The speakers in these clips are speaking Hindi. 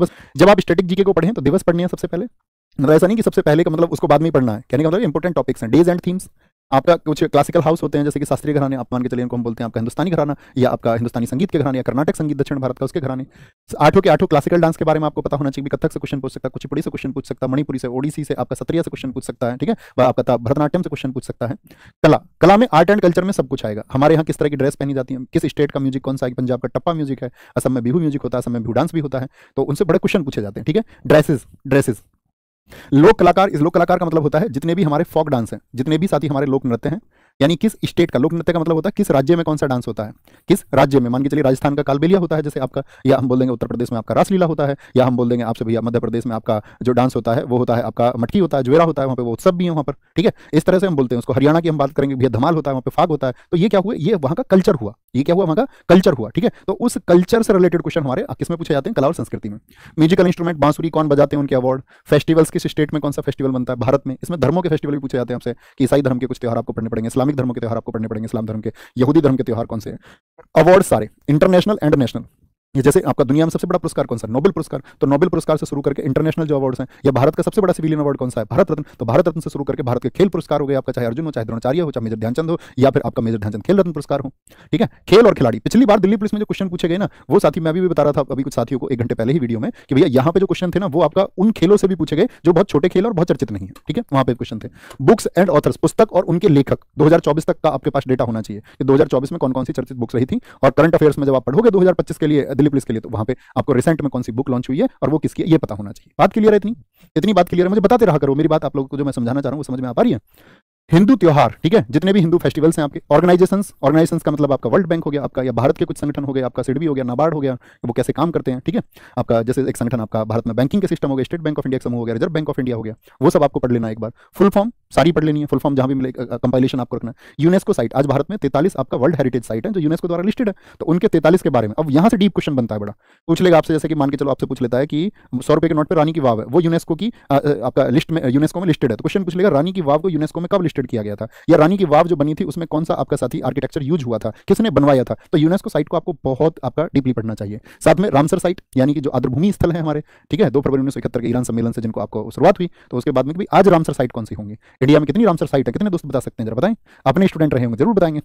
बस जब आप स्टैटिक जीके को पढ़ें तो दिवस पढ़ने हैं सबसे पहले, मतलब ऐसा नहीं कि सबसे पहले का मतलब उसको बाद में ही पढ़ना है, कहने का मतलब इंपॉर्टेंट टॉपिक्स हैं, डेज एंड थीम्स। आपका कुछ क्लासिकल हाउस होते हैं जैसे कि शास्त्रीय घराने, आप मान के चलिए इनको हम बोलते हैं आपका हिंदुस्तानी घराना, या आपका हिंदुस्तानी संगीत के घराने, या कर्नाटक संगीत दक्षिण भारत का उसके घराने। आठों के आठों क्लासिकल डांस के बारे में आपको पता होना चाहिए, कथक से क्वेश्चन पूछ सकता है, कुचिपुड़ी से क्वेश्चन पूछ सकता है, मणिपुरी से, ओडिसी से, आपका सत्रिया से क्वेश्चन पूछ सकता है, ठीक है, वह आपका भरतनाट्यम से क्वेश्चन पूछ सकता है। कला में आर्ट एंड कल्चर में सब कुछ आएगा, हमारे यहाँ किस तरह की ड्रेस पहनी जाती है, किस स्टेट का म्यूजिक कौन सा है, पंजाब का टप्पा म्यूजिक है, असम में बिहू म्यूजिक होता है, असम में बिहू डांस भी होता है, तो उनसे बड़े क्वेश्चन पूछे जाते हैं, ठीक है। ड्रेसेस लोक कलाकार, इस लोक कलाकार का मतलब होता है जितने भी हमारे फोक डांस हैं, जितने भी साथी हमारे लोक नृत्य हैं, यानी किस स्टेट का लोक नृत्य का मतलब होता है किस राज्य में कौन सा डांस होता है, किस राज्य में, मान के चलिए राजस्थान का कालबेलिया होता है जैसे आपका, या हम बोल देंगे उत्तर प्रदेश में आपका रासलीला होता है, या हम बोल देंगे आपसे भैया मध्य प्रदेश में आपका जो डांस होता है वो होता है आपका मटकी होता है, ज्वेरा होता है, वहाँ पे वो उत्सव भी है वहाँ पर, ठीक है। इस तरह से हम बोलते हैं उसको। हरियाणा की हम बात करेंगे भैया धमाल होता है, वहाँ पे फाग होता है, तो ये क्या हुआ, ये वहाँ का कल्चर हुआ, ये क्या हुआ, वहाँ का कल्चर हुआ, ठीक है। तो उस कल्चर से रिलेटेड क्वेश्चन हमारे किसमें पूछे जाते हैं, कला और संस्कृति में। म्यूजिकल इंस्ट्रूमेंट बांसुरी कौन बजाते हैं, उनके अवार्ड। फेस्टिवल्स किस स्टेट में कौन सा फेस्टिवल बनता है भारत में, इसमें धर्मों के फेस्टिवल भी पूछे जाते हैं आपसे कि ईसाई धर्म के कुछ त्योहार आपको पढ़ने पड़ेंगे, इस्लामिक धर्म के त्योहार आपको पढ़ने पड़ेंगे, इस्लाम धर्म के, यहूदी धर्म के त्योहार कौन से हैं। अवार्ड सारे इंटरनेशनल एंड नेशनल, ये जैसे आपका दुनिया में सबसे बड़ा पुरस्कार कौन सा, नोबेल पुरस्कार, तो नोबेल पुरस्कार से शुरू करके इंटरनेशनल जो अवार्ड्स हैं, या भारत का सबसे बड़ा सिविलियन अवार्ड कौन सा है, भारत रत्न, तो भारत रत्न से शुरू करके भारत के खेल पुरस्कार हो गए आपका, चाहे अर्जुन हो, चाहे द्रोणाचार्य हो, चाहे मेजर ध्यानचंद हो, या फिर आपका मेजर ध्यानचंद खेल रत्न पुरस्कार हो, ठीक है। खेल और खिलाड़ी, पिछली बार दिल्ली पुलिस में जो क्वेश्चन पूछे गए ना, वो साथी मैं भी बता रहा था अभी कुछ साथियों को 1 घंटे पहले ही वीडियो में, कि भैया यहाँ पे जो क्वेश्चन थे ना वो आपका उन खेलों से भी पूछे गए जो बहुत छोटे खेल और बहुत चर्चित नहीं है, ठीक है, वहाँ पे क्वेश्चन थे। बुक्स एंड ऑथर्स, पुस्तक और उनके लेखक, 2024 तक का आपके पास डेटा होना चाहिए कि 2024 में कौन कौन सी चर्चित बुक्स रही थी, और करंट अफेयर्स में जब आप पढ़ोगे 2025 के लिए दिल्ली पुलिस के लिए, तो वहाँ पे आपको रिसेंट में कौन सी बुक लॉन्च हुई है और वो किसकी है ये पता होना चाहिए। बात क्लियर है, इतनी बात क्लियर है, मुझे बताते रहा करो, मेरी बात आप लोगों को जो मैं समझाना चाह रहा हूँ वो समझ में आ पा रही है। हिंदू त्योहार, ठीक है, जितने भी हिंदू फेस्टिवल्स हैं आपके, ऑर्गेनाइजेशंस का मतलब आपका वर्ल्ड बैंक हो गया आपका, या भारत के कुछ संगठन हो गए, आपका सिडबी हो गया, नाबार्ड हो गया, वो कैसे काम करते हैं, ठीक है। आपका जैसे एक संगठन आपका भारत में बैंकिंग के सिस्टम हो गया, स्टेट बैंक ऑफ इंडिया समूह हो गया, रिजर्व बैंक ऑफ इंडिया हो गया, वो सब आपको पढ़ लेना एक बार। फुल फॉर्म सारी पढ़ लेनी है, फुल फॉर्म जहां भी मिले कंपाइलेशन आपको रखना है। यूनेस्को साइट, आज भारत में 43 आपका वर्ल्ड हेरिटेज साइट है जो यूनेस्को द्वारा लिस्टेड है, तो उनके 43 के बारे में अब यहाँ से डीप क्वेश्चन बनता है बड़ा, पूछ लेगा आपसे, जैसे कि मान के चलो आपसे पूछ लेता है कि 100 रुपए के नोट पर रानी की वाव है, वो यूनेस्को की आपका लिस्ट में, यूनेस्को में लिस्टेड है, तो क्वेश्चन पूछ लेगा रानी की वाव को यूनेस्को में कब लिस्टेड किया गया था, या रानी की वाव जो बनी थी उसमें कौन सा आपका साथी आर्किटेक्चर यूज हुआ था, किसने बनवाया था, तो यूनेस्को साइट को आपको बहुत आपका डीपली पढ़ना चाहिए। साथ में रामसर साइट, यानी कि जो आर्द्रभूमि स्थल है हमारे, ठीक है, 2 फरवरी 1971 के ईरान सम्मेलन से जिनको आपको शुरुआत हुई, तो उसके बाद में भी आज रामसर साइट कौन सी होंगी, इंडिया में कितनी रामसर साइट है, कितने दोस्त बता सकते हैं जरा बताएं, अपने स्टूडेंट रहे होंगे जरूर बताएंगे।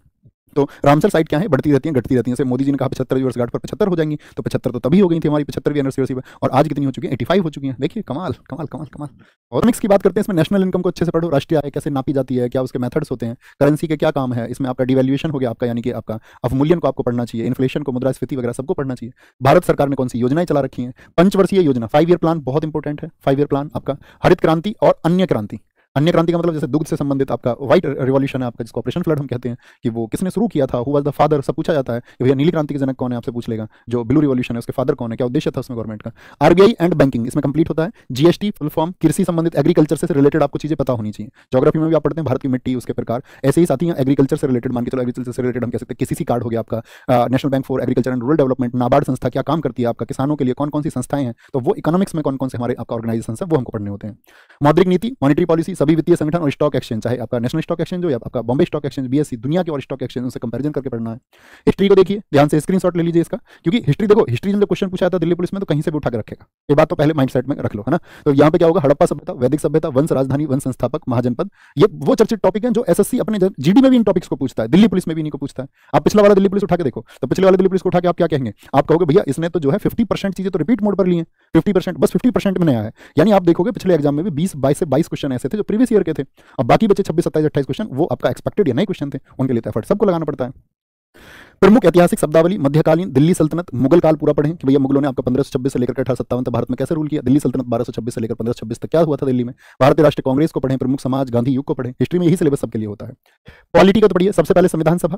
तो रामसर साइट क्या है, बढ़ती रहती है घटती रहती है, जैसे मोदी जी ने कहा 75वीं वर्षगांठ पर 75 हो जाएंगी, तो 75 तो तभी हो गई थी हमारी 75वीं एनिवर्सरी पर, और आज कितनी हो चुकी है, 85 हो चुकी है। देखिए कमाल कमाल कमाल कमाल। इकोनॉमिक्स की बात करते हैं, इसमें नेशनल इनकम को अच्छे से पढ़ो, राष्ट्रीय आय कैसे नापी जाती है, क्या उसके मेथड्स होते हैं, करेंसी के क्या काम है, इसमें आपका डिवैल्यूएशन हो गया आपका, यानी कि आपका अवमूल्यन को आपको पढ़ना चाहिए, इन्फ्लेशन को, मुद्रास्फीति वगैरह सबको पढ़ना चाहिए। भारत सरकार ने कौन सी योजनाएं चला रखी हैं, पंचवर्षीय योजना, 5 ईयर प्लान बहुत इंपॉर्टेंट है, 5 ईयर प्लान आपका। हरित क्रांति और अन्य क्रांति, अन्य क्रांति का मतलब जैसे दुग्ध से संबंधित आपका व्हाइट रिवॉल्यूशन है आपका, जिसको ऑपरेशन फ्लड हम कहते हैं, कि वो किसने शुरू किया था, हु वाज द फादर, सब पूछा जाता है कि भैया नीली क्रांति के जनक कौन है, आपसे पूछ लेगा। जो ब्लू रिवॉल्यूशन है उसके फादर कौन है, क्या उद्देश्य था उसमें गवर्नमेंट का। आरबीआई एंड बैंकिंग इसमें कंप्लीट होता है। जीएसटी फुल फॉर्म, कृषि संबंधित एग्रीकल्चर से रिलेटेड आपको चीजें पता होनी चाहिए। ज्योग्राफी में भी आप पढ़ते हैं भारत की मिट्टी, उसके प्रकार, ऐसे ही साथ ही एग्रीकल्चर से रिलेटेड, मान के चलो एग्रीकल्चर से रिलेटेड हम कह सकते हैं केसीसी कार्ड हो गया आपका, national bank for agriculture and rural development, NABARD संस्था क्या काम करती है आपका, किसानों के लिए कौन कौन सी संस्थाएं हैं, तो वो इकोनॉमिक्स में कौन कौन से हमारे आपका ऑर्गेनाइजेशन है वो हमको पढ़ने होते हैं। मौद्रिक नीति, मॉनिटरी पॉलिसी, सभी वित्तीय संगठन और स्टॉक एक्सचेंज, चाहे आपका नेशनल स्टॉक एक्सचेंज हो या आपका बॉम्बे स्टॉक एक्सचेंज, बीएससी, दुनिया के और स्टॉक एक्सचेंज उनसे कंपैरिजन करके पढ़ना है। हिस्ट्री को देखिए ध्यान से, स्क्रीनशॉट ले लीजिए इसका, क्योंकि हिस्ट्री देखो, हिस्ट्री जब क्वेश्चन पूछा था दिल्ली पुलिस में तो कहीं से भी उठा के रखेगा, ये बात तो पहले माइंडसेट में रख लो, है ना। तो यहाँ पे क्या होगा, हड़प्पा सभ्यता, वैदिक सभ्यता, वंश राजधानी, वंश संस्थापक, महाजनपद, ये वो चर्चित टॉपिक है जो एसएससी अपने जीडी में भी इन टॉपिक्स को पूछता है, दिल्ली पुलिस में भी इन्हीं को पूछता है। आप पिछला वाला दिल्ली पुलिस उठा के देखो, तो पिछले वाले दिल्ली पुलिस को उठा के आप क्या कहेंगे, आप कहोगे भैया इसने तो जो है 50% चीजें तो रिपीट मोड पर ली है, 50%, बस 50% में नया है। यानी आप देखोगे पिछले एग्जाम में भी 20 से 22 क्वेश्चन ऐसे थे जो प्रीवियस ईयर के थे, अब बाकी बचे 26, 27, 28 क्वेश्चन वो आपका एक्सपेक्टेड या नए क्वेश्चन थे, उनके लिए एफर्ट सबको लगाना पड़ता है। प्रमुख ऐतिहासिक शब्दावली, मध्यकालीन, दिल्ली सल्तनत, मुगल काल पूरा पढ़ें कि भैया मुगलों ने आपका 1526 से लेकर 1857 तक भारत में कैसे रूल किया, दिल्ली सल्तनत 1226 से लेकर 1526 तक क्या हुआ था दिल्ली में, भारतीय राष्ट्रीय कांग्रेस को पढ़ें, प्रमुख समाज, गांधी युग को पढ़ें, हिस्ट्री में यही सिलेबस सबके लिए होता है। पॉलिटी का तो पढ़िए, सबसे पहले संविधान सभा,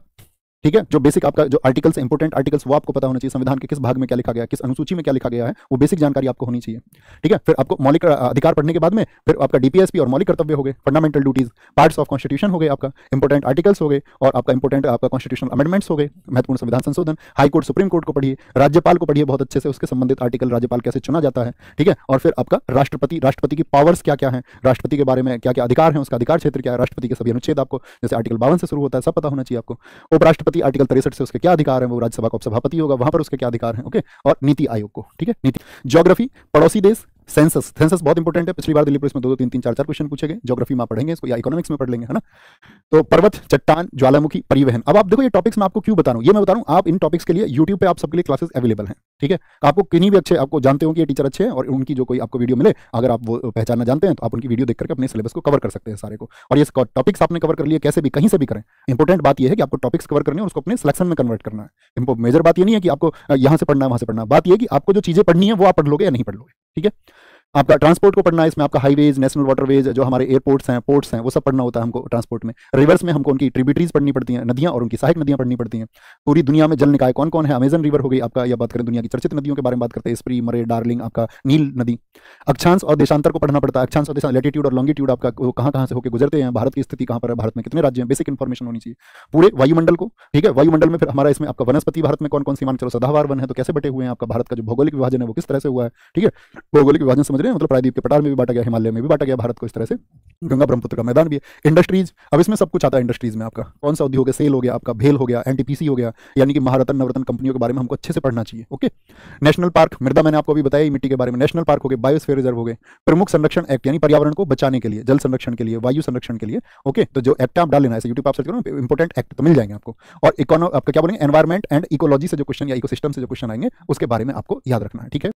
ठीक है, जो बेसिक आपका जो आर्टिकल्स, इंपोर्टेंट आर्टिकल्स वो आपको पता होना चाहिए, संविधान के किस भाग में क्या लिखा गया है, किस अनुसूची में क्या लिखा गया है, वो बेसिक जानकारी आपको होनी चाहिए, ठीक है। फिर आपको मौलिक अधिकार पढ़ने के बाद में फिर आपका डीपीएसपी और मौलिक कर्तव्य हो गए, fundamental duties, parts of constitution हो गए, आपका इंपोर्टेंट आर्टिकल्स हो गए, और आपका इंपोर्टेंट आपका कॉन्स्टिट्यूशनल अमेंडमेंट्स हो गए, महत्वपूर्ण संविधान संशोधन, हाई कोर्ट, सुप्रीम कोर्ट को पढ़िए, राज्यपाल को पढ़िए बहुत अच्छे से, उसके संबंधित आर्टिकल, राज्यपाल कैसे चुना जाता है, ठीक है। और फिर आपका राष्ट्रपति, राष्ट्रपति की पावर्स क्या क्या है, राष्ट्रपति के बारे में क्या क्या अधिकार है, उसका अधिकार क्षेत्र क्या है, राष्ट्रपति के सभी अनुच्छेद आपको, जैसे आर्टिकल 52 से शुरू होता है, सब पता होना चाहिए आपको। उपराष्ट्रपति राष्ट्रपति आर्टिकल 63 से उसके क्या अधिकार हैं, वो राज्यसभा का उपसभापति होगा, वहां पर उसके क्या अधिकार हैं, ओके। और नीति आयोग को, ठीक है। नीति ज्योग्राफी, पड़ोसी देश, सेंसस। सेंसस बहुत इंपॉर्टेंट है, पिछली बार दिल्ली पुलिस में 2-2 3-3 4-4 क्वेश्चन पूछे गए। ज्योग्राफी में आप पढ़ेंगे इसको या इकोनॉमिक्स में पढ़ लेंगे, है ना। तो पर्वत, चट्टान, ज्वालामुखी, परिवहन। अब आप देखो ये टॉपिक्स मैं आपको क्यों बता रहा हूँ, ये मैं बता रहा हूँ आप इन टॉपिक्स के लिए यूट्यूब पे आप सबके लिए क्लासेस अवेलेबल हैं, ठीक है। आपको किन्हीं भी अच्छे, आपको जानते हो कि ये टीचर अच्छे हैं और उनकी जो कोई आपको वीडियो मिले, अगर आप वो पहचानना जानते हैं तो आप उनकी वीडियो देख करके अपने सिलेबस को कवर कर सकते हैं सारे को। और ये टॉपिक्स आपने कवर कर लिए, कैसे भी कहीं से भी करें। इंपॉर्टेंट बात यह है कि आपको टॉपिक्स कवर करने और उसको अपने सिलेक्शन में कन्वर्ट करना है। मेजर बात ये नहीं है कि आपको यहाँ से पढ़ना है वहां से पढ़ना, बात यह है कि आपको जो चीजें पढ़नी है वो आप पढ़ लोगे या नहीं पढ़ लोगे, ठीक है। आपका ट्रांसपोर्ट को पढ़ना है, इसमें आपका हाईवेज, नेशनल वाटरवेज, जो हमारे एयरपोर्ट्स हैं, पोर्ट्स हैं, वो सब पढ़ना होता है हमको ट्रांसपोर्ट में। रिवर्स में हमको उनकी ट्रिब्यूटरीज पढ़नी पड़ती हैं, नदियां और उनकी सहायक नदियां पढ़नी पड़ती हैं। पूरी दुनिया में जल निकाय कौन कौन है, अमेजन रिवर हो गई आपका, या बात करें दुनिया की चर्चित नदियों के बारे में बात करते हैं, स्प्री, मरे, डार्लिंग, आपका नील नदी। अक्षांश और देशांतर को पढ़ना पड़ता है, अक्षांश और देशांतर, लैटिट्यूड और लॉन्गिट्यूड आपका वो कहाँ से होकर गुजरते हैं, भारत की स्थिति कहाँ पर है, भारत में कितने राज्य हैं, बेसिक इन्फॉर्मेशन होनी चाहिए। पूरे वायुमंडल को, ठीक है। वायुमंडल में फिर हमारा इसमें आपका वनस्पति, भारत में कौन कौन सी मान चलो सदाबहार वन है तो कैसे बटे हुए हैं, आपका भारत का जो भौगोलिक विभाजन है वो किस तरह से हुआ है, ठीक है। भौगोलिक विभाजन समझ रहे हैं, मतलब प्रायद्वीप के पठार में भी बांटा गया, हिमालय में भी बांटा गया भारत को, इस तरह से गंगा ब्रह्मपुत्र का मैदान भी है। इंडस्ट्रीज, अब इसमें सब कुछ आता है इंडस्ट्रीज में, आपका कौन सा उद्योग है, सेल हो गया, आपका भेल हो गया, एनटीपीसी हो गया, यानी कि महारत्न नवरत्न कंपनियों के बारे में हमको अच्छे से पढ़ना चाहिए, ओके। नेशनल पार्क, मृदा मैंने आपको अभी बताया मिट्टी के बारे में, नेशनल पार्क हो गए, बायोस्फीयर रिजर्व हो गए, प्रमुख संरक्षण एक्ट यानी पर्यावरण को बचाने के लिए, जल संरक्षण के लिए, वायु संरक्षण के लिए, ओके। तो जो एक्ट आप डाल लेना है, यूट्यूब आप सर्च करो इंपॉर्टेंट एक्ट तो मिल जाएंगे आपको। और आपका क्या बोलेंगे, एनवायरमेंट एंड इकोलॉजी से जो क्वेश्चन या इकोसिस्टम से जो क्वेश्चन आएंगे उसके बारे में आपको याद रखना है, ठीक है।